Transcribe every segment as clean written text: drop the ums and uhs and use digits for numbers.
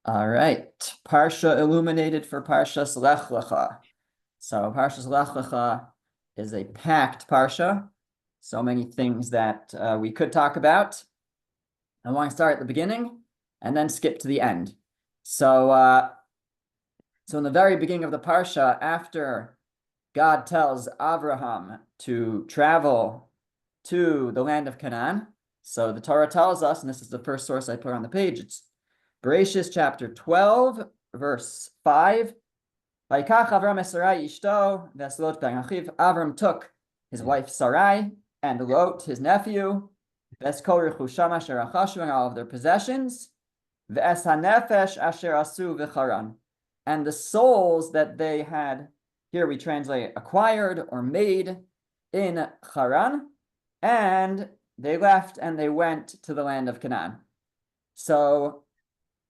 All right, Parsha illuminated for Parshas Lech Lecha. So Parshas Lech Lecha is a packed Parsha. So many things that we could talk about. I want to start at the beginning and then skip to the end. So in the very beginning of the Parsha, after God tells Avraham to travel to the land of Canaan, so the Torah tells us, and this is the first source I put on the page, it's Bereshis chapter 12, verse 5. Avram took his wife Sarai and Lot, his nephew, and all of their possessions, and the souls that they had, here we translate acquired or made in Haran, and they left and they went to the land of Canaan. So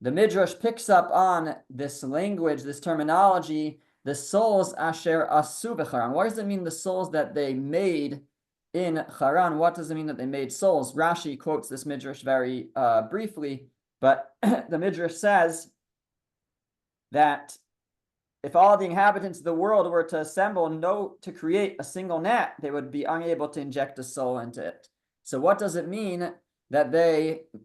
the Midrash picks up on this language, this terminology, the souls asher asu v'charan. What does it mean, the souls that they made in Haran? What does it mean that they made souls? Rashi quotes this Midrash very briefly, but the Midrash says that if all the inhabitants of the world were to assemble to create a single gnat, they would be unable to inject a soul into it. So what does it mean that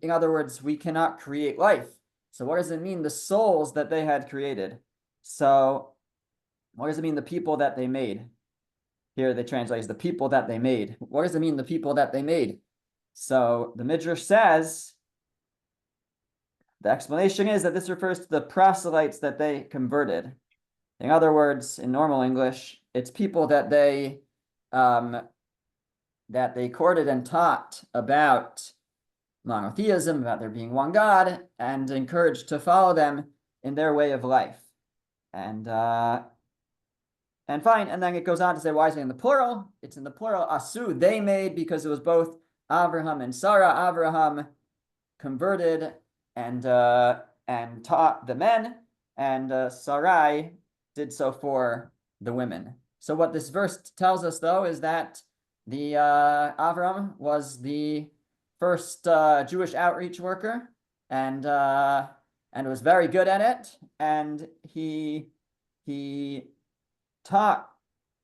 in other words, we cannot create life? So what does it mean, the souls that they had created? So what does it mean, the people that they made? Here they translate as the people that they made. What does it mean, the people that they made? So the Midrash says, the explanation is that this refers to the proselytes that they converted. In other words, in normal English, it's people that they courted and taught about monotheism, about there being one God, and encouraged to follow them in their way of life. And fine, and then it goes on to say, why is it in the plural? It's in the plural, asu, they made, because it was both Avraham and Sarah. Avraham converted and taught the men, and Sarai did so for the women. So what this verse tells us, though, is that the Avraham was the first Jewish outreach worker, and was very good at it, and he taught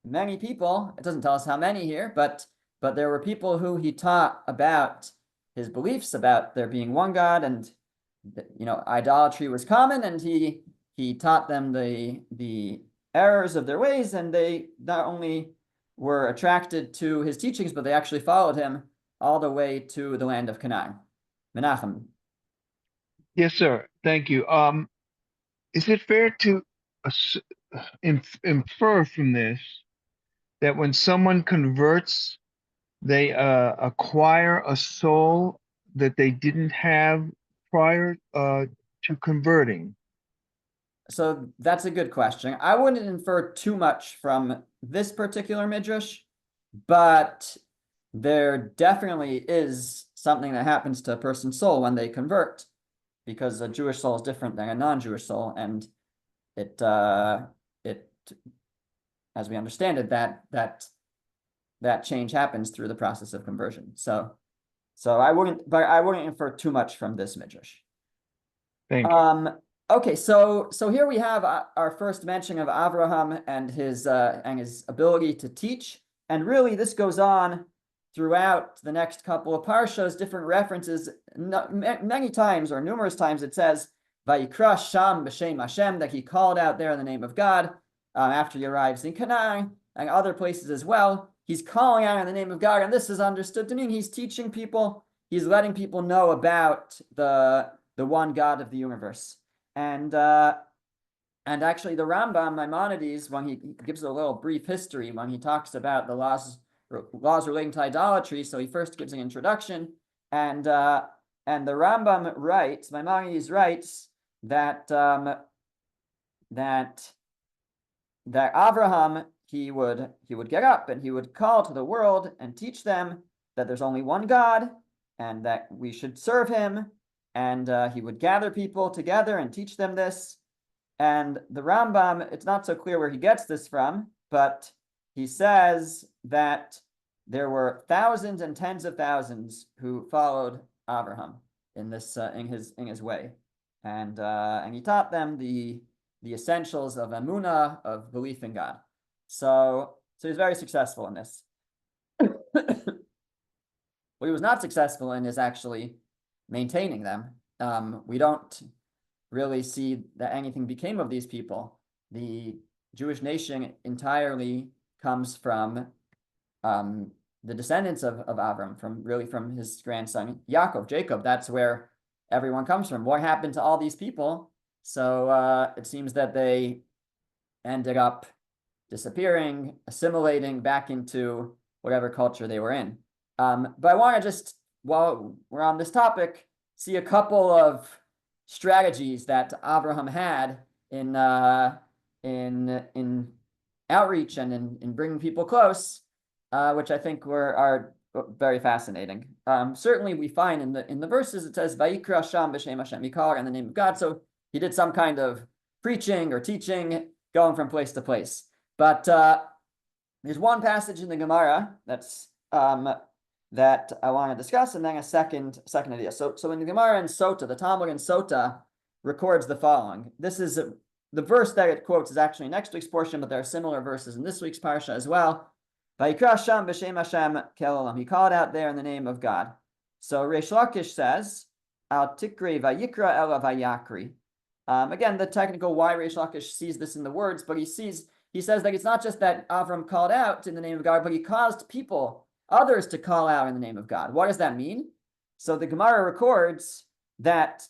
many people. It doesn't tell us how many here, but there were people who he taught about his beliefs, about there being one God, and idolatry was common, and he taught them the errors of their ways, and they not only were attracted to his teachings, but they actually followed him all the way to the land of Canaan. Menachem. Yes, sir. Thank you. Is it fair to infer from this that when someone converts, they acquire a soul that they didn't have prior to converting? So that's a good question. I wouldn't infer too much from this particular midrash, but there definitely is something that happens to a person's soul when they convert, because a Jewish soul is different than a non-Jewish soul, and it as we understand it, that change happens through the process of conversion. So I wouldn't infer too much from this midrash. Thank you. Okay, so here we have our first mention of Avraham and his ability to teach, and really this goes on throughout the next couple of parshas, different references. Many times or numerous times it says Vayikra Sham b'Shem Hashem, that he called out there in the name of God after he arrives in Canaan, and other places as well. He's calling out in the name of God, and this is understood to mean he's teaching people. He's letting people know about the one God of the universe. And actually, the Rambam Maimonides, when he gives a little brief history, when he talks about the laws relating to idolatry, so he first gives an introduction, and the Rambam writes, Maimonides writes that Avraham, he would get up and he would call to the world and teach them that there's only one God and that we should serve him, and he would gather people together and teach them this. And the Rambam, it's not so clear where he gets this from, but he says that there were thousands and tens of thousands who followed Avraham in this in his way. and he taught them the essentials of emunah, of belief in God. So he's very successful in this. What he was not successful in is actually maintaining them. We don't really see that anything became of these people. The Jewish nation entirely comes from the descendants of Avraham, from his grandson Yaakov, Jacob. That's where everyone comes from. What happened to all these people? So it seems that they ended up disappearing, assimilating back into whatever culture they were in. But I want to just, while we're on this topic, see a couple of strategies that Avraham had in outreach and in bringing people close, which I think are very fascinating. Certainly, we find in the verses it says "Vayikra Sham b'Shem Hashem," he called in the name of God. So he did some kind of preaching or teaching, going from place to place. But there's one passage in the Gemara that I want to discuss, and then a second idea. So in the Gemara in Sota, the Talmud in Sota records the following. This is the verse that it quotes is actually next week's portion, but there are similar verses in this week's Parsha as well. Vayikra Sham b'Shem Hashem kel he called out there in the name of God. So Reish Lakish says, Al tikri vayikra ela vayakri. Again, the technical why Reish Lakish sees this in the words, but he says that it's not just that Avram called out in the name of God, but he caused others to call out in the name of God. What does that mean? So the Gemara records that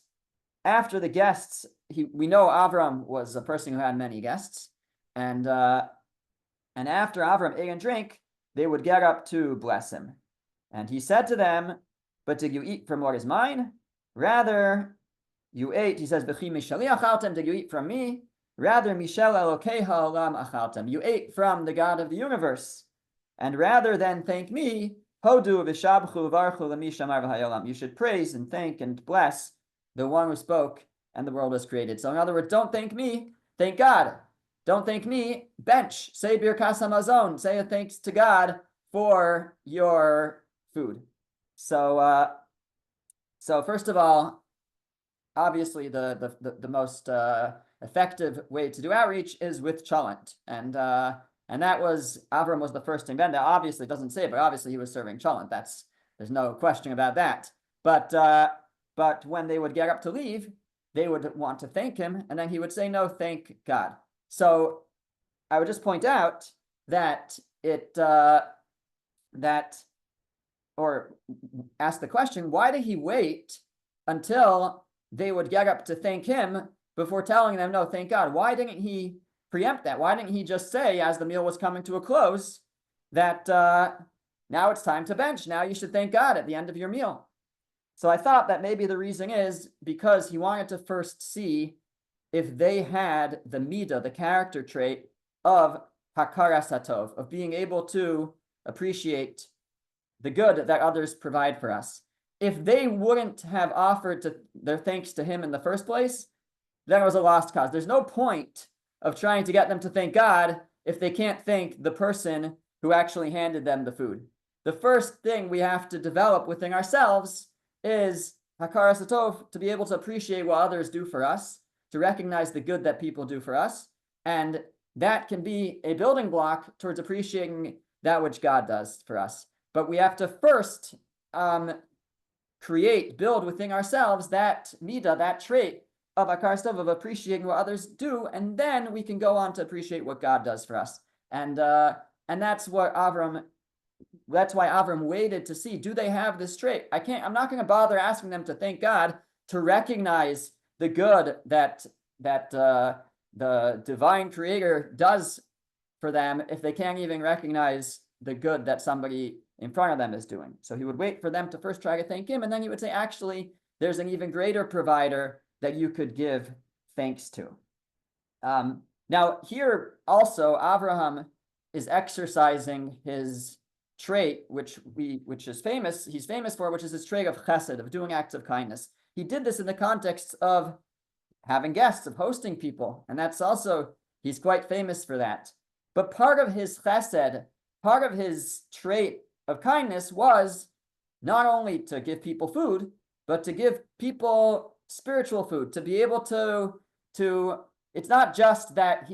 after the guests, we know Avram was a person who had many guests, and after Avram ate and drank, they would get up to bless him. And he said to them, "But did you eat from what is mine? Rather, you ate," he says, "B'chi mishali achaltem, did you eat from me? Rather, mishel elokei ha'olam achaltem, you ate from the God of the universe. And rather than thank me, hodu v'shabchu v'varchu l'mi shamar v'hayolam, you should praise and thank and bless the one who spoke and the world was created." So in other words, don't thank me, thank God. Don't thank me, bench, say birkas hamazon, say a thanks to God for your food. So first of all, obviously the most effective way to do outreach is with cholent, and that was Avram was the first to invent that. Obviously, it doesn't say, but obviously he was serving cholent. There's no question about that. But when they would get up to leave, they would want to thank him, and then he would say, "No, thank God." So I would just point out that or ask the question, why did he wait until they would get up to thank him before telling them, "No, thank God"? Why didn't he preempt that? Why didn't he just say, as the meal was coming to a close, that now it's time to bench, now you should thank God at the end of your meal? So I thought that maybe the reason is because he wanted to first see if they had the midah, the character trait of hakaras hatov, of being able to appreciate the good that others provide for us. If they wouldn't have offered their thanks to him in the first place, then it was a lost cause. There's no point of trying to get them to thank God if they can't thank the person who actually handed them the food. The first thing we have to develop within ourselves is hakaras hatov, to be able to appreciate what others do for us, to recognize the good that people do for us, and that can be a building block towards appreciating that which God does for us. But we have to first build within ourselves that midah, that trait of hakaras hatov, of appreciating what others do, and then we can go on to appreciate what God does for us. And that's why Avram waited to see, do they have this trait? I'm not going to bother asking them to thank God, to recognize the good that the divine creator does for them if they can't even recognize the good that somebody in front of them is doing. So he would wait for them to first try to thank him, and then he would say, actually, there's an even greater provider that you could give thanks to. Now here also, Avraham is exercising his trait, which is famous, he's famous for, which is his trait of chesed, of doing acts of kindness. He did this in the context of having guests, of hosting people, and that's also, he's quite famous for that. But part of his chesed, part of his trait of kindness was not only to give people food, but to give people spiritual food, to be able to it's not just that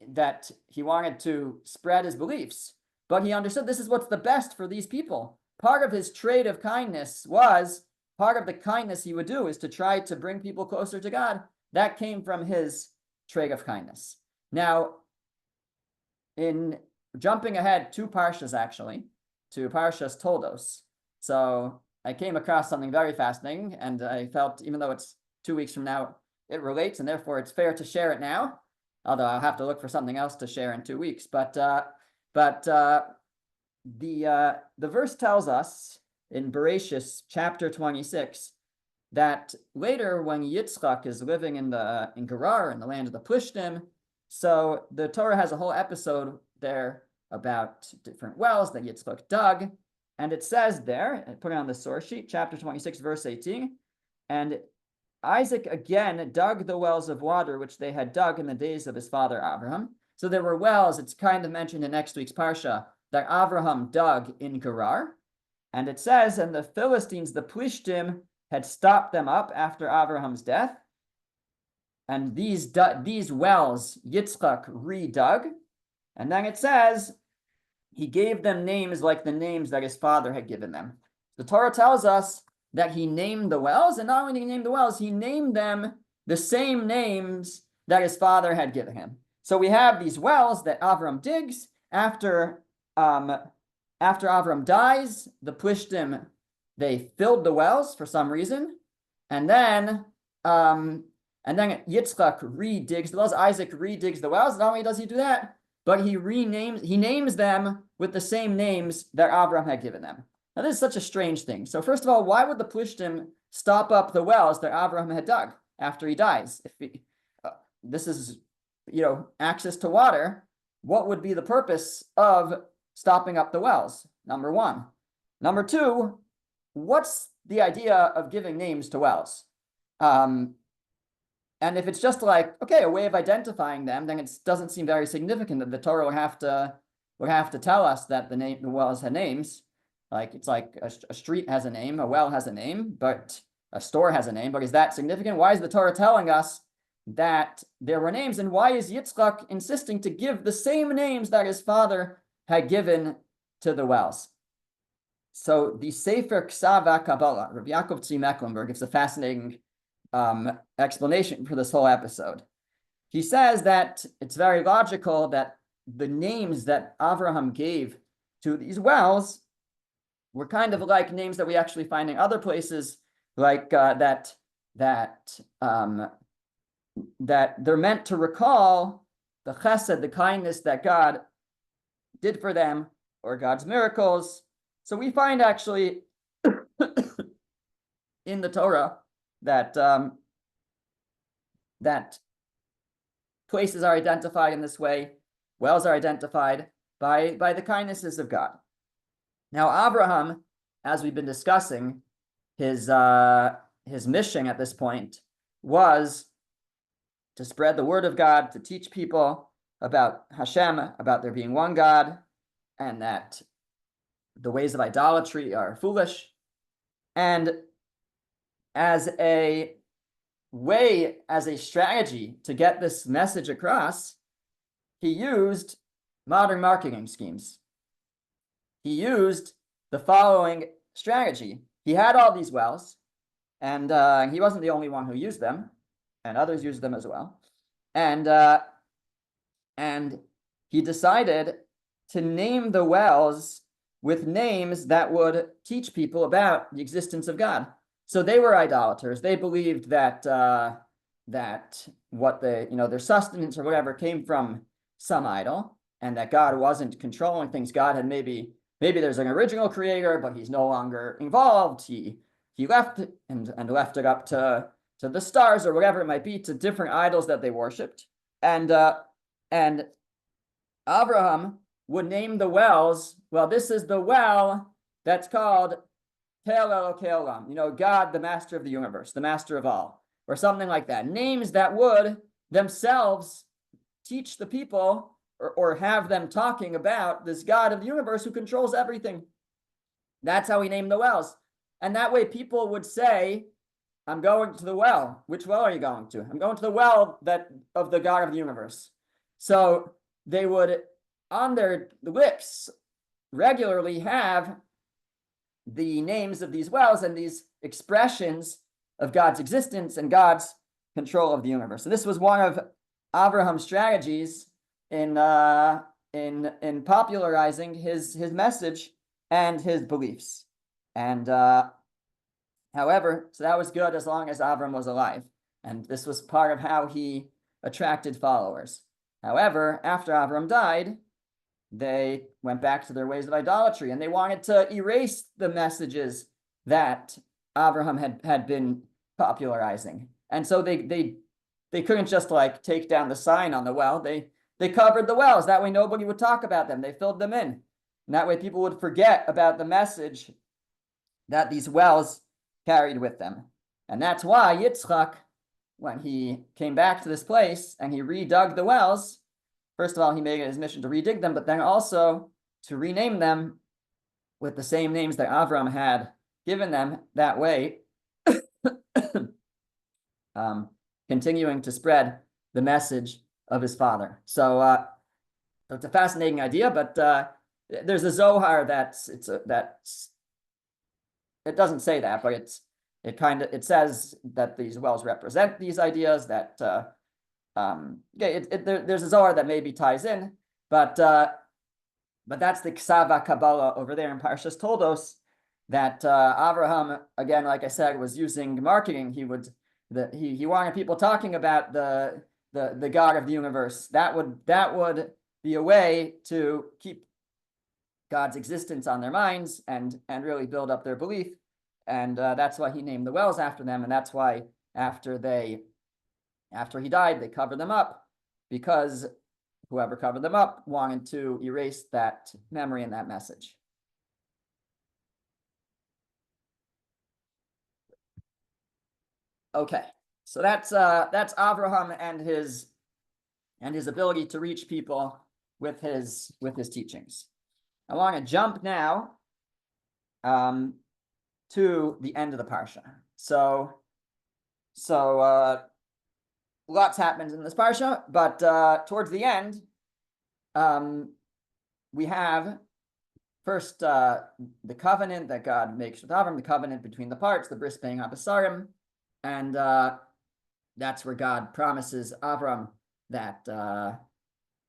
that he wanted to spread his beliefs, but he understood this is what's the best for these people. Part of his trade of kindness was, part of the kindness he would do is to try to bring people closer to God. That came from his trade of kindness. Now, in jumping ahead 2 parshas, actually, to Parshas Toldos. So I came across something very fascinating, and I felt, even though it's 2 weeks from now, it relates, and therefore it's fair to share it now. Although I'll have to look for something else to share in 2 weeks. But the verse tells us in Bereshis chapter 26 that later, when Yitzchak is living in Gerar, in the land of the Plishtim, so the Torah has a whole episode there about different wells that Yitzchak dug, and it says there, I put it on the source sheet, chapter 26, verse 18, and Isaac again dug the wells of water which they had dug in the days of his father Avraham. So there were wells, it's kind of mentioned in next week's Parsha, that Avraham dug in Gerar. And it says, and the Philistines, the Plishtim, had stopped them up after Avraham's death. And these wells Yitzchak redug. And then it says, he gave them names like the names that his father had given them. The Torah tells us that he named the wells, and not only did he name the wells, he named them the same names that his father had given him. So we have these wells that Avram digs after Avram dies. The Plishtim, they filled the wells for some reason, and then Yitzchak redigs the wells. Isaac redigs the wells. Not only does he do that, but he names them with the same names that Avram had given them. Now, this is such a strange thing. So first of all, why would the Plishtim stop up the wells that Avraham had dug after he dies? If this is, access to water, what would be the purpose of stopping up the wells? Number one. Number two, what's the idea of giving names to wells? And if it's just like, okay, a way of identifying them, then it doesn't seem very significant that the Torah would have to tell us that the wells had names. Like, it's like a street has a name, a well has a name, but a store has a name. But is that significant? Why is the Torah telling us that there were names? And why is Yitzchak insisting to give the same names that his father had given to the wells? So the Sefer Ksava Kabbalah, Rabbi Yaakov Tzvi Mecklenburg, gives a fascinating explanation for this whole episode. He says that it's very logical that the names that Avraham gave to these wells were kind of like names that we actually find in other places, like that they're meant to recall the chesed, the kindness that God did for them, or God's miracles. So we find actually in the Torah that that places are identified in this way, wells are identified by the kindnesses of God. Now, Avraham, as we've been discussing, his mission at this point was to spread the word of God, to teach people about Hashem, about there being one God, and that the ways of idolatry are foolish. And as a strategy to get this message across, he used modern marketing schemes. He used the following strategy. He had all these wells, and he wasn't the only one who used them, and others used them as well. And he decided to name the wells with names that would teach people about the existence of God. So they were idolaters. They believed that what their sustenance or whatever came from some idol, and that God wasn't controlling things. God had maybe there's an original creator, but he's no longer involved. He left and left it up to the stars or whatever it might be, to different idols that they worshipped. And Avraham would name the wells. Well, this is the well that's called Tel Elokei Olam, God, the master of the universe, the master of all, or something like that. Names that would themselves teach the people or have them talking about this God of the universe who controls everything. That's how he named the wells. And that way people would say, I'm going to the well. Which well are you going to? I'm going to the well of the God of the universe. So they would, on their lips, regularly have the names of these wells and these expressions of God's existence and God's control of the universe. So this was one of Avraham's strategies in popularizing his message and his beliefs. And however, so that was good as long as Avram was alive, and this was part of how he attracted followers. However, after Avram died, they went back to their ways of idolatry, and they wanted to erase the messages that Avraham had been popularizing. And so they couldn't just like take down the sign on the well. They covered the wells. That way nobody would talk about them. They filled them in. And that way people would forget about the message that these wells carried with them. And that's why Yitzchak, when he came back to this place and he redug the wells, first of all, he made it his mission to redig them, but then also to rename them with the same names that Avram had given them, that way continuing to spread the message of his father. So it's a fascinating idea, but there's a Zohar that's it doesn't say that, but it says that these wells represent these ideas. That there's a Zohar that maybe ties in, but that's the Ksava Kabbalah over there in Parshas Toldos, that Avraham, again, like I said, was using marketing. He wanted people talking about the God of the universe. That would be a way to keep God's existence on their minds and really build up their belief. And that's why he named the wells after them. And that's why after he died, they covered them up, because whoever covered them up wanted to erase that memory and that message. Okay, so that's Avraham and his ability to reach people with his teachings. I want to jump now to the end of the parsha. So lots happens in this parsha, but towards the end, we have first the covenant that God makes with Avram, the covenant between the parts, the bris bein habasarim, and that's where God promises Avram that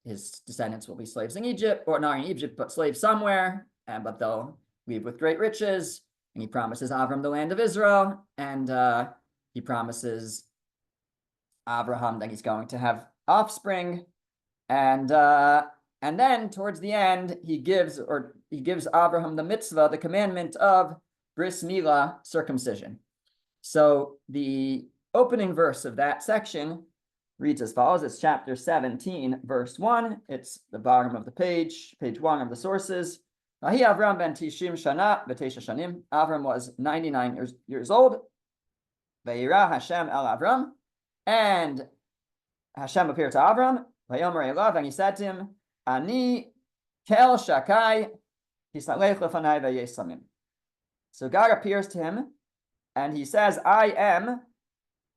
his descendants will be slaves in Egypt, or not in Egypt, but slaves somewhere, but they'll leave with great riches. And he promises Avram the land of Israel, and he promises Avraham that he's going to have offspring, and then towards the end he gives Avraham the mitzvah, the commandment of bris milah, circumcision. So the opening verse of that section reads as follows. It's chapter 17, verse 1. It's the bottom of the page 1 of the sources. Avram ben tishim shana v'tesha shanim. Avram was 99 years old. Vayira Hashem el Avram, and Hashem appeared to Avram. Vayomer elav, and he said to him, Ani kel Sha-dai hisalech lefanai v'yesamim. So God appears to him, and he says, I am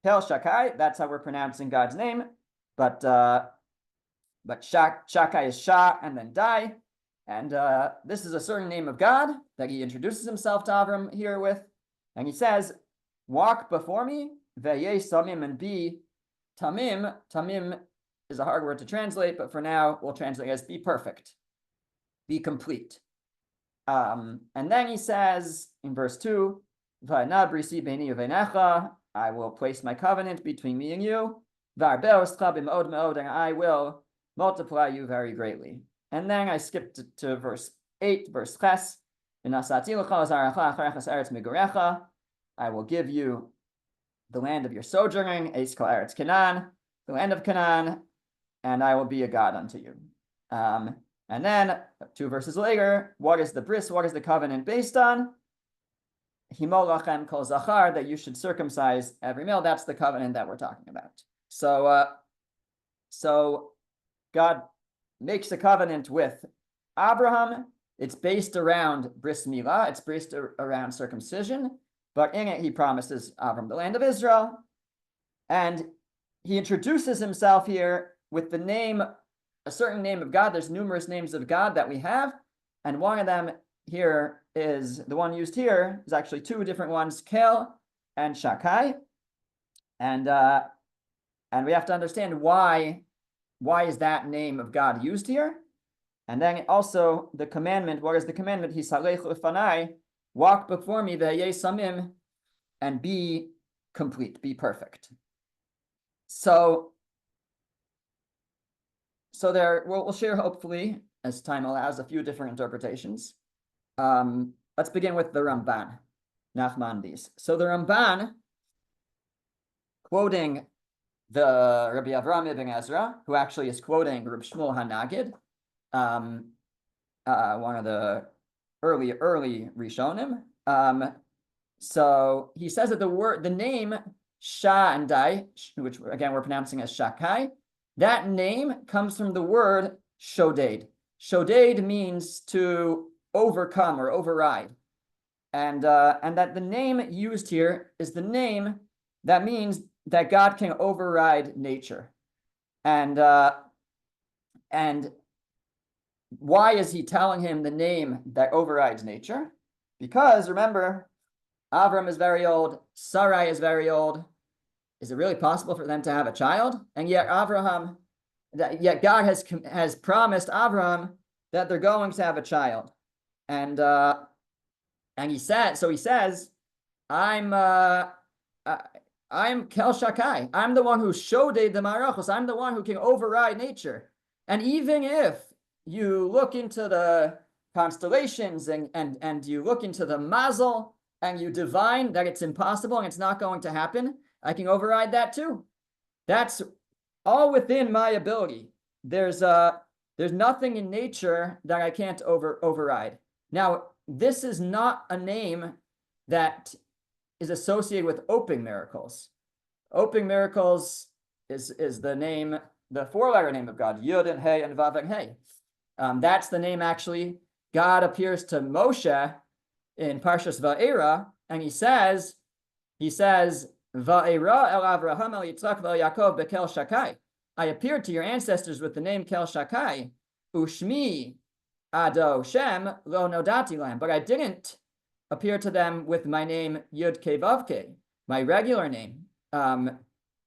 kel Sha-dai. That's how we're pronouncing God's name, but Sha-dai is Sha and then Dai. And this is a certain name of God that he introduces himself to Avram here with. And he says, walk before me, ve'yeh samim, and be tamim. Tamim is a hard word to translate, but for now we'll translate as be perfect, be complete. And then he says in verse 2, va'na brisi beini uvenecha, I will place my covenant between me and you, va'arbeh oscha b'meod meod, and I will multiply you very greatly. And then I skipped to verse 8, verse ches. I will give you the land of your sojourning, Eis kol eretz Canaan, the land of Canaan, and I will be a God unto you. And then 2 verses later, what is the bris? What is the covenant based on? Himo lachem kol zachar, that you should circumcise every male. That's the covenant that we're talking about. So God makes a covenant with Abraham. It's based around bris milah. It's based around circumcision. but in it he promises Avram the land of Israel. And he introduces himself here with the name, a certain name of God. There's numerous names of God that we have, and one of them here is the one used here is actually two different ones, Kel and Sha-dai. And we have to understand why is that name of God used here? And then also the commandment, what is the commandment? Hisalech lefanai, walk before me, ve'yeh samim, and be complete, be perfect. So there, we'll share, hopefully, as time allows, a few different interpretations. Let's begin with the Ramban, Nachmanides. So the Ramban, quoting the Rabbi Avraham ibn Ezra, who actually is quoting Rabbi Shmuel HaNagid, one of the early Rishonim. So he says that the name Sha-dai, which again we're pronouncing as Sha-dai, that name comes from the word shoded. Shoded means to overcome or override, and that the name used here is the name that means that God can override nature, and why is he telling him the name that overrides nature? Because remember, Avram is very old, Sarai is very old. Is it really possible for them to have a child? And yet God has promised Avraham that they're going to have a child. And he says, I'm Kel Shakai. I'm the one who shoded the marachos. I'm the one who can override nature. And even if you look into the constellations and you look into the mazel and you divine that it's impossible and it's not going to happen, I can override that too. That's all within my ability. There's nothing in nature that I can't override. Now, this is not a name that is associated with opening miracles. Opening miracles is the name, the four-letter name of God, Yud and Hey and Vav and Hey. That's the name actually. God appears to Moshe in Parshas Va'era, and he says, Va'era el Avraham el Yitzchak el Yaakov bekel Shakai. I appeared to your ancestors with the name Kel Shakai, Ushmi Ado Shem lo nodati lam. But I didn't appear to them with my name Yud Ke Vav Ke, my regular name,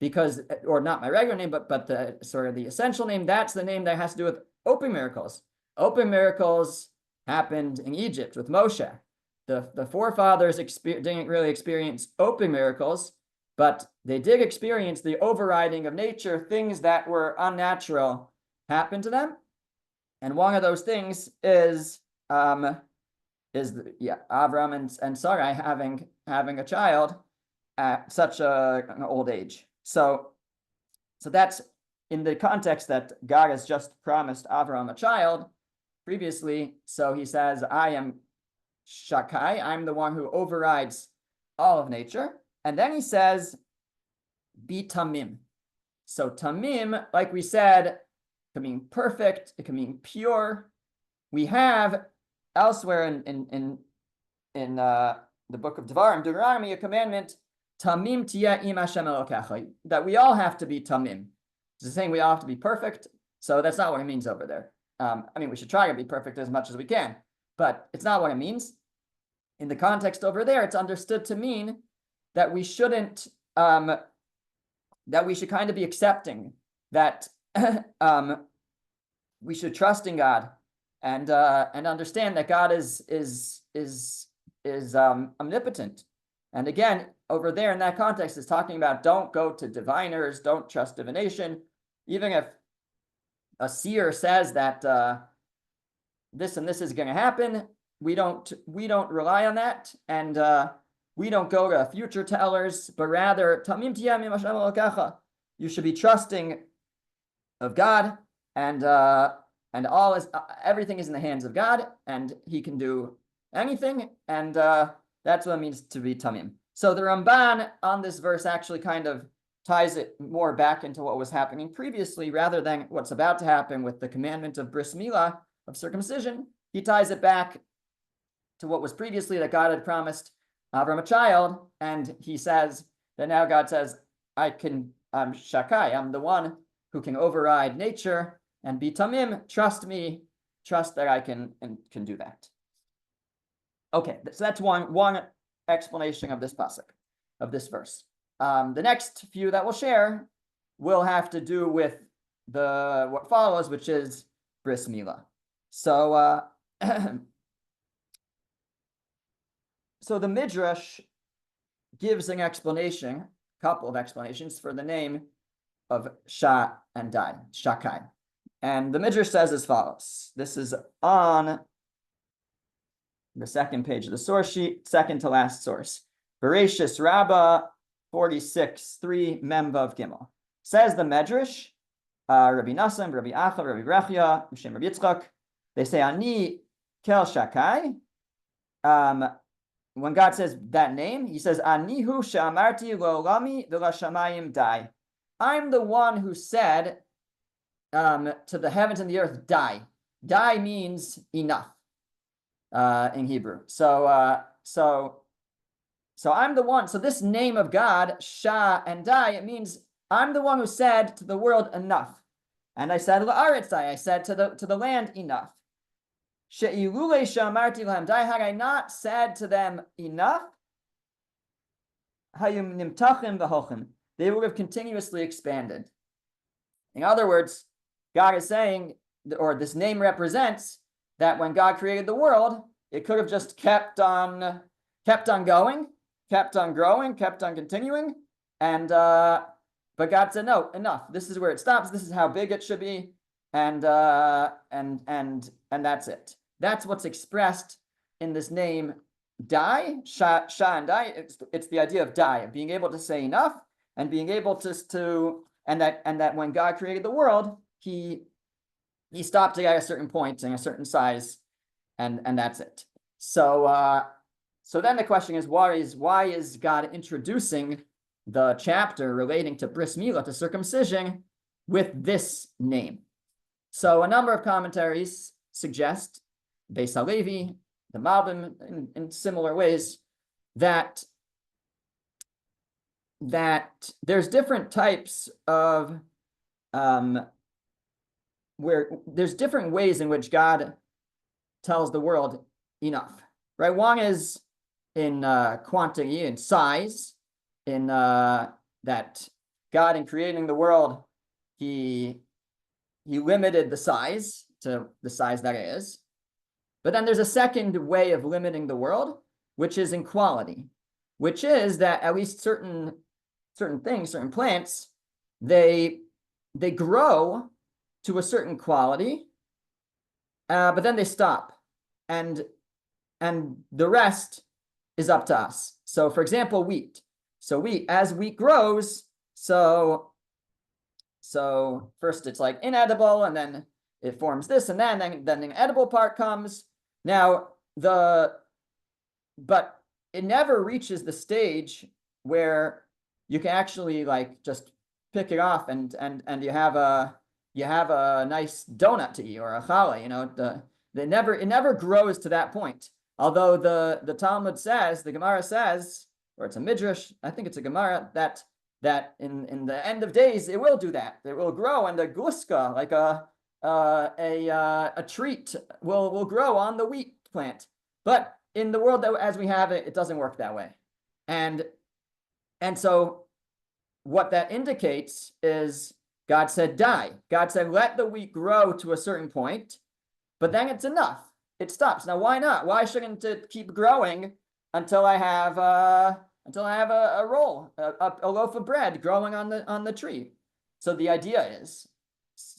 because, or not my regular name, but the sort of the essential name. That's the name that has to do with open miracles. Open miracles happened in Egypt with Moshe. The forefathers didn't really experience open miracles, but they did experience the overriding of nature. Things that were unnatural happened to them, and one of those things is Avram and Sarai having a child at such an old age. So that's in the context that God has just promised Avraham a child previously. So he says, I am Shakai, I'm the one who overrides all of nature. And then he says, be tamim. So tamim, like we said, can mean perfect, it can mean pure. We have elsewhere in the book of Deuteronomy, a commandment, tamim tiyeh im Hashem Elokecha, that we all have to be tamim. It's saying we all have to be perfect, so that's not what it means over there. I mean, we should try to be perfect as much as we can, but it's not what it means. In the context over there, it's understood to mean that we shouldn't, that we should kind of be accepting that we should trust in God and understand that God is omnipotent. And again, over there in that context, is talking about don't go to diviners, don't trust divination. Even if a seer says that this and this is going to happen, we don't rely on that, and we don't go to future tellers, but rather tamim tiyeh im Hashem Elokecha. You should be trusting of God, and everything is in the hands of God, and He can do anything, and that's what it means to be tamim. So the Ramban on this verse actually kind of ties it more back into what was happening previously, rather than what's about to happen with the commandment of bris milah, of circumcision. He ties it back to what was previously, that God had promised Avraham a child, and he says that now God says, I'm Sha-dai, I'm the one who can override nature and be tamim, trust me, trust that I can do that. Okay, so that's one explanation of this pasuk, of this verse. The next few that we'll share will have to do with what follows, which is bris milah. So so the Midrash gives an explanation, a couple of explanations for the name of Sha-dai, Shakai. And the Midrash says as follows. This is on the second page of the source sheet, second to last source. Bereshis Rabbah 46:3 Memvav Gimel. Says the Midrash, Rabbi Nassim, Rabbi Acha, Rabbi Rechia, Shem Rabbi Yitzchak, they say, Ani kel Shakai. When God says that name, he says, Anihu she'amarti lo'olami v'lashamayim dai. I'm the one who said to the heavens and the earth, die. Die means enough in Hebrew. So I'm the one. So this name of God, Sha-dai, it means I'm the one who said to the world, enough. And I said, La'aretzai, I said to the land, enough. She'ilule she'amarti lahem dai, had I not said to them, enough, hayum nimtachim v'hochim, they would have continuously expanded. In other words, God is saying, or this name represents, that when God created the world, it could have just kept on going, kept on growing, kept on continuing, and but God said, no, enough. This is where it stops. This is how big it should be, and that's it. That's what's expressed in this name, Dai, Sha-dai. It's the idea of Dai, of being able to say enough, and being able to and that when God created the world, he stopped at a certain point and a certain size, and that's it. So then the question is, why is God introducing the chapter relating to bris milah, to circumcision, with this name? So a number of commentaries suggest, Beis HaLevi, the Malbim, in similar ways, that there's different types of where there's different ways in which God tells the world enough, right? One is in quantity and size, in that God, in creating the world, he limited the size to the size that it is. But then there's a second way of limiting the world, which is in quality, which is that at least certain things, certain plants, they grow to a certain quality, but then they stop, and the rest is up to us. So, for example, wheat. So as wheat grows, so first it's like inedible, and then it forms this, and then the edible part comes. Now but it never reaches the stage where you can actually like just pick it off and you have a nice donut to eat or a challah. It never grows to that point. Although the Talmud says, the Gemara says, or it's a midrash, I think it's a Gemara, that in the end of days it will do that. It will grow, and the guska, like a treat, will grow on the wheat plant. But in the world that as we have it, it doesn't work that way. And so what that indicates is God said, die. God said, let the wheat grow to a certain point, but then it's enough. It stops. Now, why not? Why shouldn't it keep growing until I have a roll, a loaf of bread growing on the tree? So the idea is,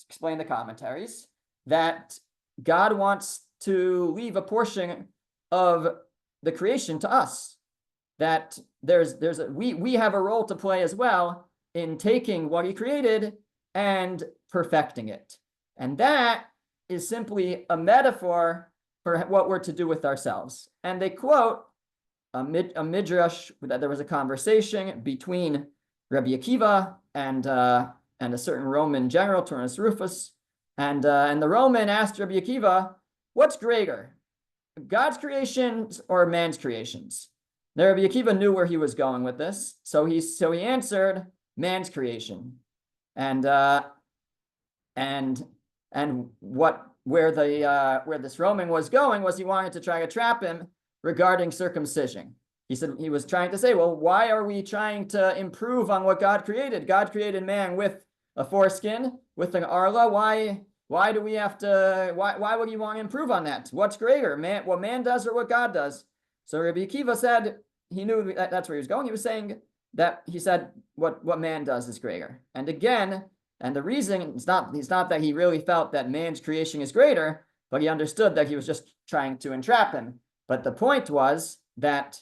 explain the commentaries, that God wants to leave a portion of the creation to us. That we have a role to play as well in taking what he created and perfecting it. And that is simply a metaphor for what we're to do with ourselves. And they quote a midrash that there was a conversation between Rabbi Akiva and a certain Roman general, Turnus Rufus, and the Roman asked Rabbi Akiva, what's greater, God's creations or man's creations? Now Rabbi Akiva knew where he was going with this, so he answered man's creation, and where this Roman was going was he wanted to try to trap him regarding circumcision. He said he was trying to say, well, why are we trying to improve on what God created? God created man with a foreskin, with an arla. Why do we have to? Why would you want to improve on that? What's greater, man? What man does or what God does? So Rabbi Akiva said he knew that's where he was going. He was saying that he said what man does is greater. And again, and the reason it's not that he really felt that man's creation is greater, but he understood that he was just trying to entrap him. But the point was that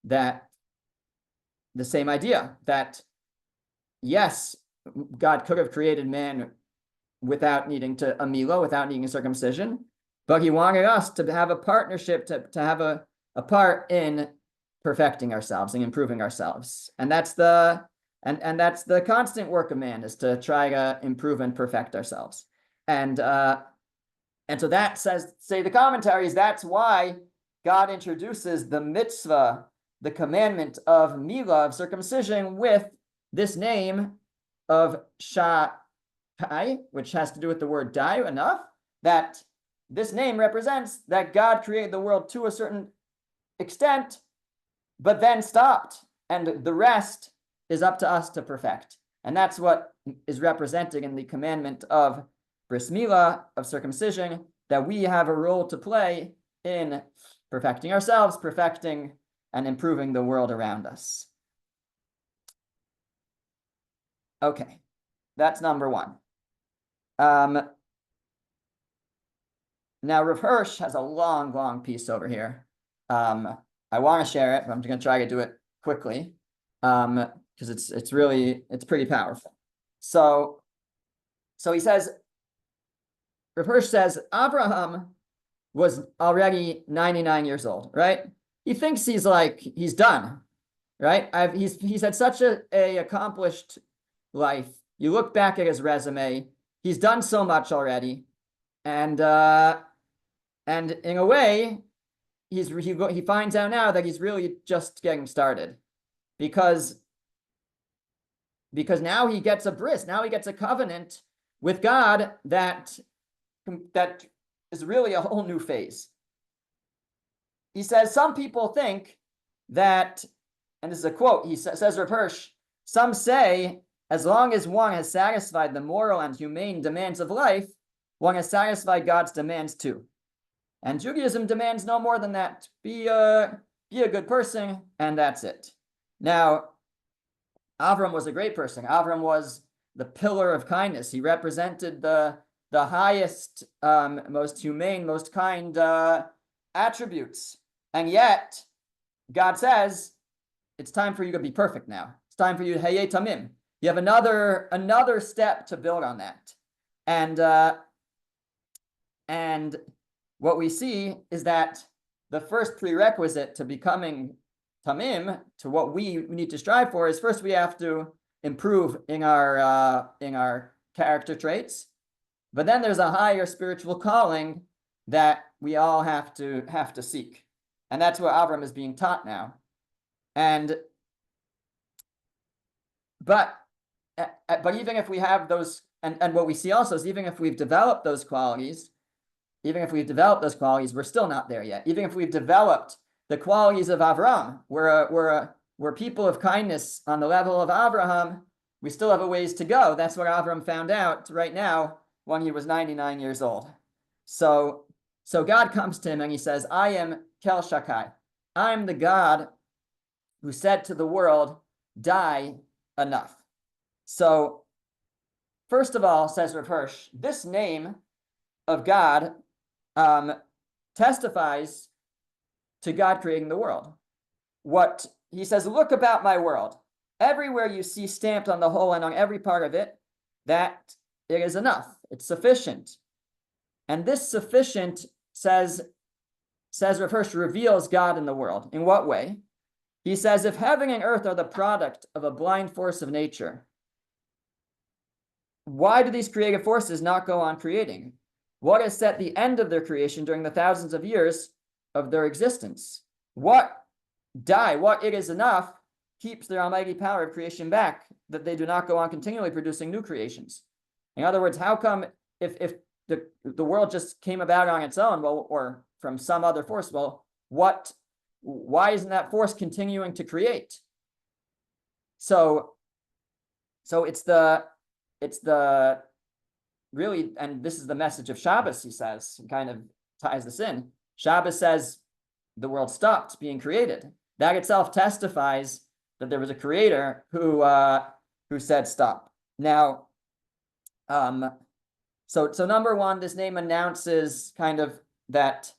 the same idea that yes, God could have created man without needing to amila, without needing circumcision, but he wanted us to have a partnership, to have a part in perfecting ourselves and improving ourselves. And that's the constant work of man, is to try to improve and perfect ourselves. And so that say the commentaries, that's why God introduces the mitzvah, the commandment of milah, of circumcision, with this name of Sha-dai, which has to do with the word dai, enough that this name represents that God created the world to a certain extent, but then stopped, and the rest is up to us to perfect. And that's what is represented in the commandment of bris milah, of circumcision, that we have a role to play in perfecting ourselves, perfecting and improving the world around us. Okay, that's number one. Now Rav Hirsch has a long piece over here. I want to share it, but I'm going to try to do it quickly, because it's pretty powerful. So he says, Rav Hirsch says, Avraham was already 99 years old, right? He thinks he's done, right? He's had such a accomplished life. You look back at his resume, he's done so much already, and in a way, he finds out now that he's really just getting started, because now he gets a bris, now he gets a covenant with God that is really a whole new phase. He says some people think that, and this is a quote, he says, Rav Hirsch, some say as long as one has satisfied the moral and humane demands of life, one has satisfied God's demands too. And Judaism demands no more than that. Be a good person, and that's it. Now, Avraham was a great person. Avraham was the pillar of kindness. He represented the highest, most humane, most kind attributes. And yet, God says, it's time for you to be perfect now. It's time for you to hayei tamim. You have another step to build on that. And what we see is that the first prerequisite to becoming tamim, to what we need to strive for, is first we have to improve in our character traits. But then there's a higher spiritual calling that we all have to seek. And that's what Avraham is being taught now. But even if we have those, and what we see also is even if we've developed those qualities, we're still not there yet. Even if we've developed the qualities of Avraham, we're people of kindness on the level of Avraham, we still have a ways to go. That's what Avraham found out right now when he was 99 years old. So God comes to him and he says, I am Kel Shakai. I'm the God who said to the world, die enough. So first of all, says Rav Hirsch, this name of God testifies to God creating the world. What he says, look about my world. Everywhere you see stamped on the whole and on every part of it, that it is enough. It's sufficient. And this sufficient, says Rav Hirsch, reveals God in the world. In what way? He says, if heaven and earth are the product of a blind force of nature, why do these creative forces not go on creating? What has set the end of their creation during the thousands of years of their existence? What die, what it is enough, keeps their almighty power of creation back, that they do not go on continually producing new creations. In other words, how come if the world just came about on its own, well, or from some other force, well, why isn't that force continuing to create? So it's the really, and this is the message of Shabbos, he says, kind of ties this in. Shabbos says the world stopped being created. That itself testifies that there was a creator who said stop. Now, so number one, this name announces kind of that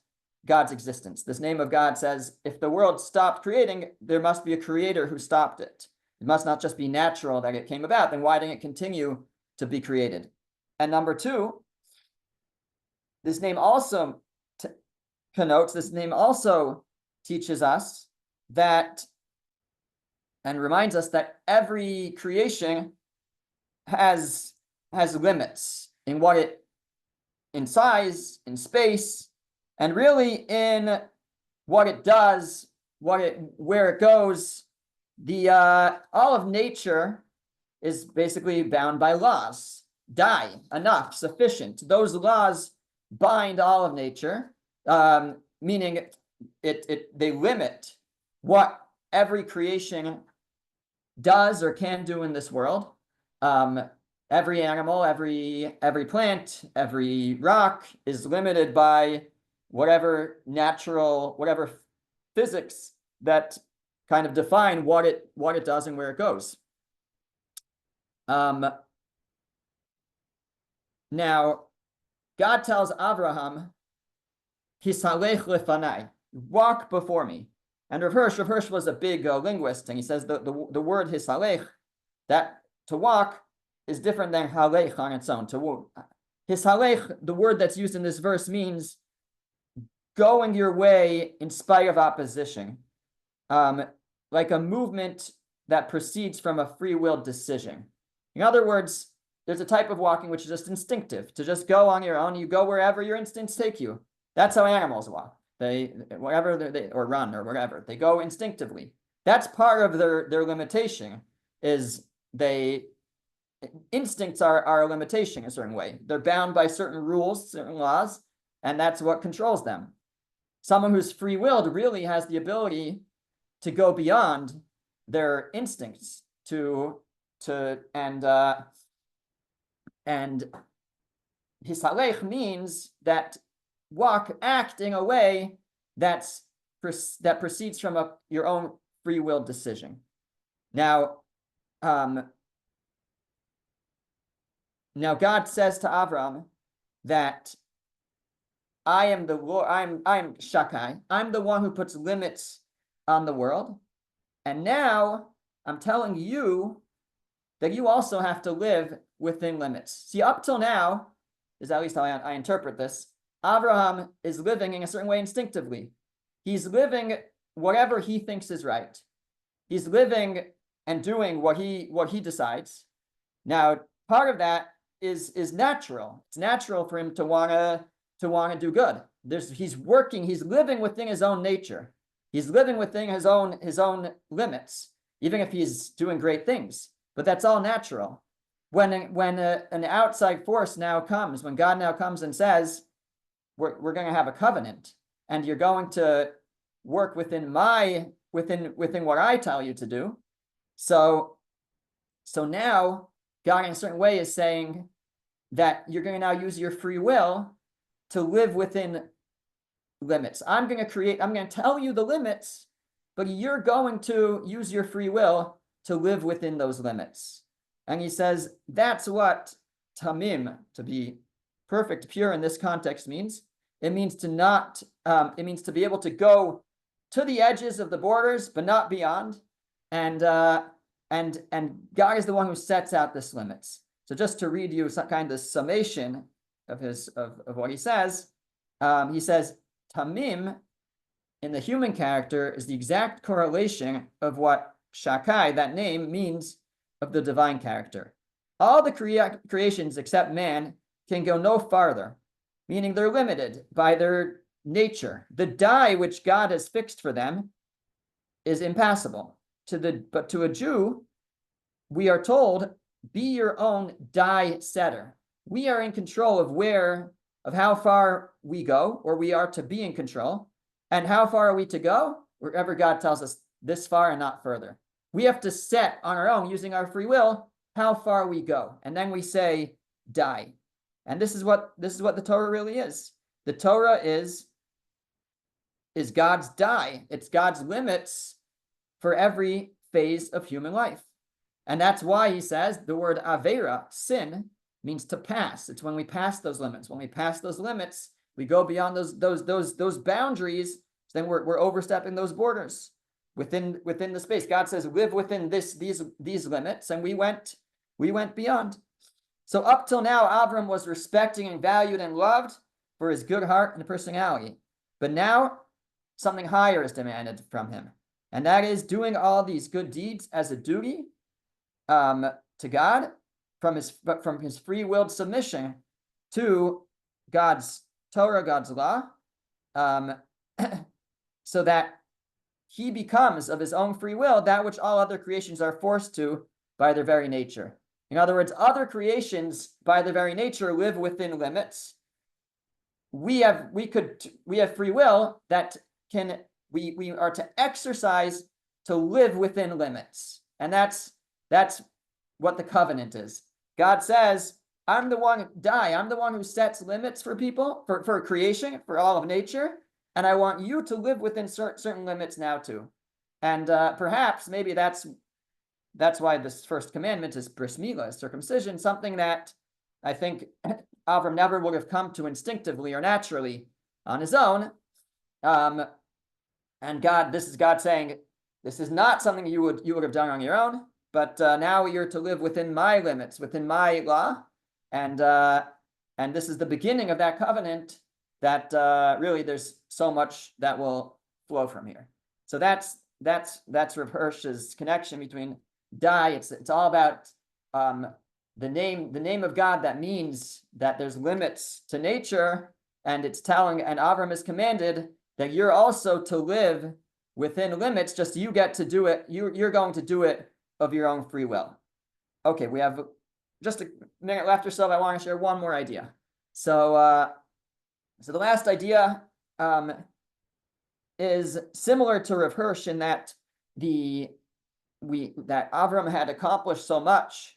God's existence. This name of God says, if the world stopped creating, there must be a creator who stopped it. It must not just be natural that it came about, then why didn't it continue to be created? And number two, this name also connotes, this name also teaches us that, and reminds us that every creation has limits in what it, in size, in space, and really in what it does, where it goes. The all of nature is basically bound by laws. Die, enough, sufficient. Those laws bind all of nature, meaning they limit what every creation does or can do in this world. Every animal, every plant, every rock is limited by whatever physics that kind of define what it does and where it goes. Now, God tells Avraham, Hisalech lefanai, walk before me. And Rav Hirsch was a big linguist, and he says the word hisalech, that to walk, is different than halech on its own. Hisalech, the word that's used in this verse, means going your way in spite of opposition, like a movement that proceeds from a free will decision. In other words, there's a type of walking which is just instinctive, to just go on your own. You go wherever your instincts take you. That's how animals walk. They or run or whatever. They go instinctively. That's part of their limitation. Is instincts are a limitation in a certain way. They're bound by certain rules, certain laws, and that's what controls them. Someone who's free-willed really has the ability to go beyond their instincts and hisalech means that act in a way that proceeds from your own free will decision. Now God says to Avraham that I am the Lord, I'm Sha-dai, I'm the one who puts limits on the world. And now I'm telling you that you also have to live within limits. See, up till now, is at least how I interpret this, Avraham is living in a certain way instinctively. He's living whatever he thinks is right. He's living and doing what he decides. Now, part of that is natural. It's natural for him to wanna do good. He's living within his own nature. He's living within his own limits, even if he's doing great things. But that's all natural. When an outside force now comes, when God now comes and says, we're going to have a covenant, and you're going to work within what I tell you to do. So now God in a certain way is saying that you're going to now use your free will to live within limits. I'm going to tell you the limits, but you're going to use your free will to live within those limits. And he says that's what tamim, to be perfect, pure in this context, means. It means it means to be able to go to the edges of the borders, but not beyond. And God is the one who sets out this limits. So just to read you some kind of summation of what he says tamim in the human character is the exact correlation of what Sha-dai, that name, means of the divine character. All the creations except man can go no farther, meaning they're limited by their nature. The die which God has fixed for them is impassable. But to a Jew, we are told, be your own die setter. We are in control of how far we go, or we are to be in control. And how far are we to go? Wherever God tells us, this far and not further. We have to set on our own, using our free will, how far we go. And then we say, die. And this is what the Torah really is. The Torah is God's die. It's God's limits for every phase of human life. And that's why he says the word avera, sin, means to pass. It's when we pass those limits. When we pass those limits, we go beyond those boundaries. Then we're overstepping those borders within the space. God says, live within these limits, and we went beyond. So up till now, Avraham was respected and valued and loved for his good heart and personality. But now something higher is demanded from him, and that is doing all these good deeds as a duty to God from his free-willed submission to God's Torah, God's law, so that he becomes of his own free will that which all other creations are forced to by their very nature. In other words, other creations by their very nature live within limits. We have free will that we are to exercise to live within limits. And that's what the covenant is. God says, I'm the one who sets limits for people, for creation, for all of nature, and I want you to live within certain limits now too. And perhaps maybe that's why this first commandment is bris milah, circumcision, something that I think Avram never would have come to instinctively or naturally on his own. And this is God saying, this is not something you would have done on your own, but now you're to live within my limits, within my law, and this is the beginning of that covenant. That really, there's so much that will flow from here. So that's Rav Hirsch's connection between die. It's all about the name of God. That means that there's limits to nature, and it's telling. And Avram is commanded that you're also to live within limits. Just you get to do it. You're going to do it of your own free will. Okay, we have just a minute left or so. I want to share one more idea. So the last idea is similar to Rav Hirsch in that that Avram had accomplished so much,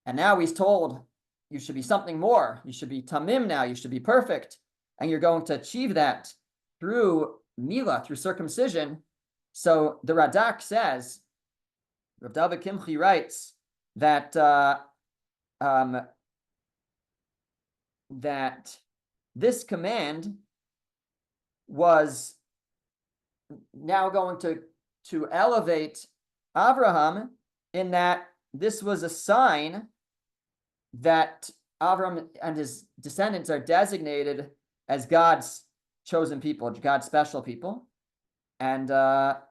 and now he's told you should be something more. You should be tamim now. You should be perfect, and you're going to achieve that through milah, through circumcision. So the Radak says, Rav David Kimchi writes that that this command was now going to elevate Avraham, in that this was a sign that Avraham and his descendants are designated as God's chosen people, God's special people, and that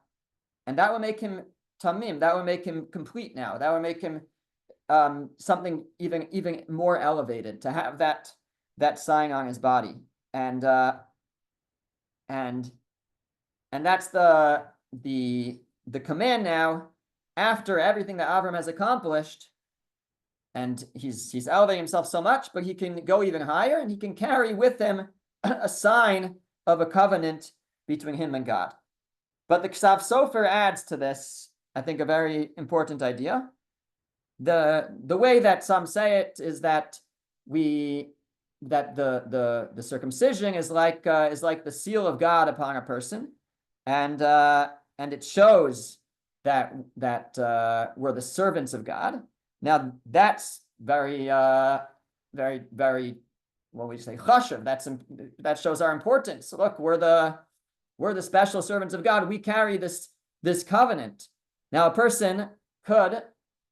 would make him tamim. That would make him complete now. That would make him something even more elevated, to have that sign on his body, and that's the command now. After everything that Avram has accomplished, and he's elevating himself so much, but he can go even higher, and he can carry with him a sign of a covenant between him and God. But the Ksav Sofer adds to this, I think, a very important idea. The way that some say it is that the circumcision is like the seal of God upon a person, and it shows that we're the servants of God. Now that's very what would you say, chashuv. That shows our importance. Look, we're the special servants of God. We carry this covenant. Now a person could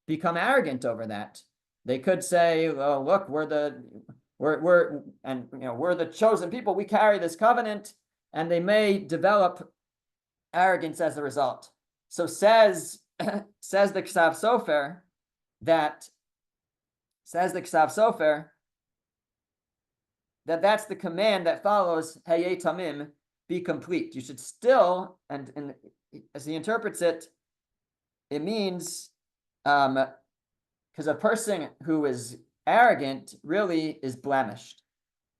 become arrogant over that. They could say, "Oh, look, we're the chosen people. We carry this covenant," and they may develop arrogance as a result. So says the Ksav Sofer that's the command that follows Hayei Tamim, be complete. You should still, and as he interprets it, it means because a person who is arrogant really is blemished.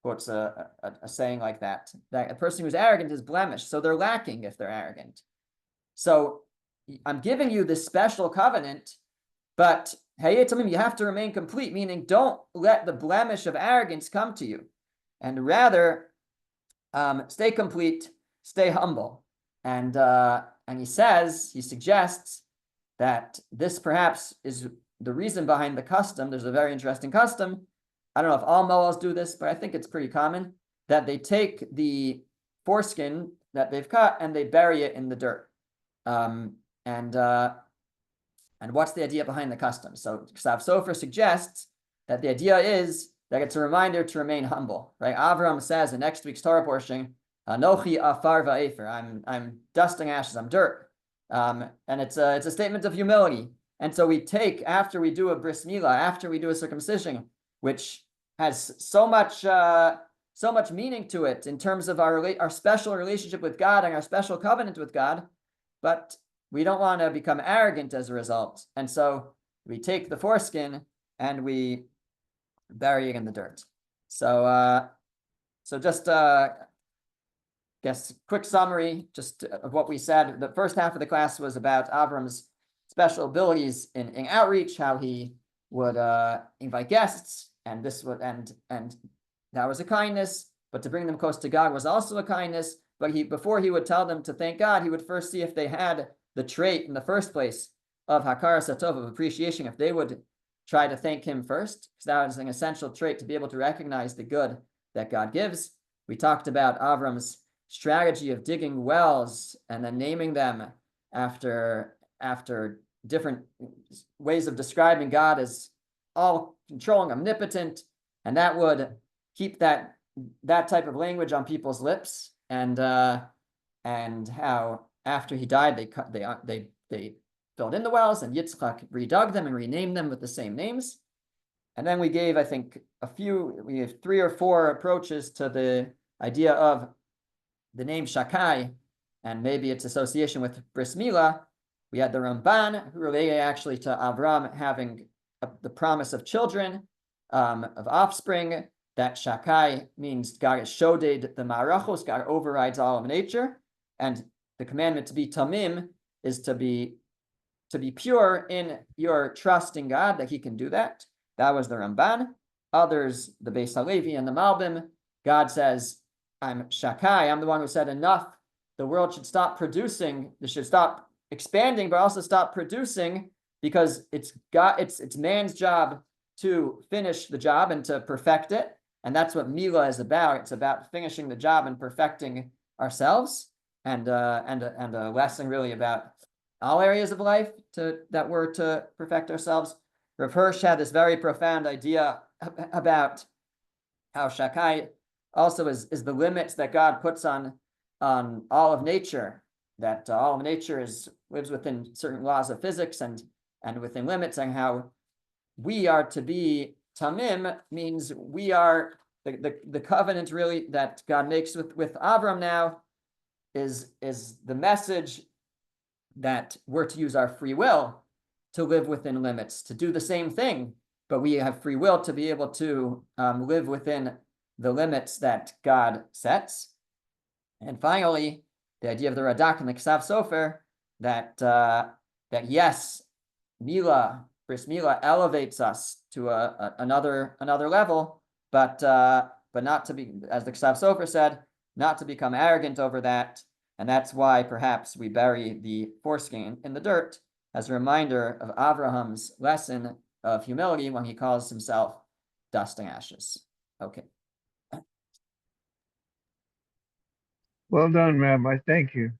Quotes a saying like that a person who's arrogant is blemished, so they're lacking if they're arrogant. So I'm giving you this special covenant, but hey, you have to remain complete, meaning don't let the blemish of arrogance come to you, and rather stay complete, stay humble. And he suggests that this perhaps is the reason behind the custom. There's a very interesting custom. I don't know if all Moels do this, but I think it's pretty common that they take the foreskin that they've cut and they bury it in the dirt. And what's the idea behind the custom? So Ksav Sofer suggests that the idea is that it's a reminder to remain humble, right? Avraham says in next week's Torah portion, "Anochi afar va'efer," I'm dusting ashes, I'm dirt, and it's a statement of humility. And so we take, after we do a bris milah, after we do a circumcision, which has so much meaning to it in terms of our special relationship with God and our special covenant with God, but we don't want to become arrogant as a result. And so we take the foreskin and we bury it in the dirt. So just guess quick summary just of what we said. The first half of the class was about Avram's special abilities in outreach, how he would invite guests, and this would and that was a kindness, but to bring them close to God was also a kindness. But before he would tell them to thank God, he would first see if they had the trait in the first place of hakara satov, of appreciation, if they would try to thank him first, because that was an essential trait to be able to recognize the good that God gives. We talked about Avram's strategy of digging wells and then naming them after different ways of describing God as all controlling, omnipotent, and that would keep that type of language on people's lips. And how after he died, they filled in the wells, and Yitzchak redug them and renamed them with the same names. And then we gave, I think, we have 3 or 4 approaches to the idea of the name Sha-dai and maybe its association with bris milah. We had the Ramban, who related actually to Avraham having the promise of children, of offspring. That Sha-dai means God is shoded the marachos, God overrides all of nature, and the commandment to be tamim is to be pure in your trust in God, that he can do that. That was the Ramban. Others, the Beis Halevi and the Malbim, God says, I'm Sha-dai, I'm the one who said enough. The world should stop producing, it should stop expanding, but also stop producing, because it's man's job to finish the job and to perfect it. And that's what Milah is about. It's about finishing the job and perfecting ourselves, and a lesson really about all areas of life that we're to perfect ourselves. Rav Hirsch had this very profound idea about how Sha-dai also is the limits that God puts on all of nature, that all of nature lives within certain laws of physics and within limits, and how we are to be tamim means we are the covenant really that God makes with Avram now is the message that we're to use our free will to live within limits, to do the same thing, but we have free will to be able to live within the limits that God sets. And finally, the idea of the Radak and the Ksav Sofer, that yes, bris milah elevates us to another level, but not to be, as the Ksav Sofer said, not to become arrogant over that. And that's why perhaps we bury the foreskin in the dirt as a reminder of Avraham's lesson of humility when he calls himself dust and ashes. Okay. Well done, Rabbi. Thank you.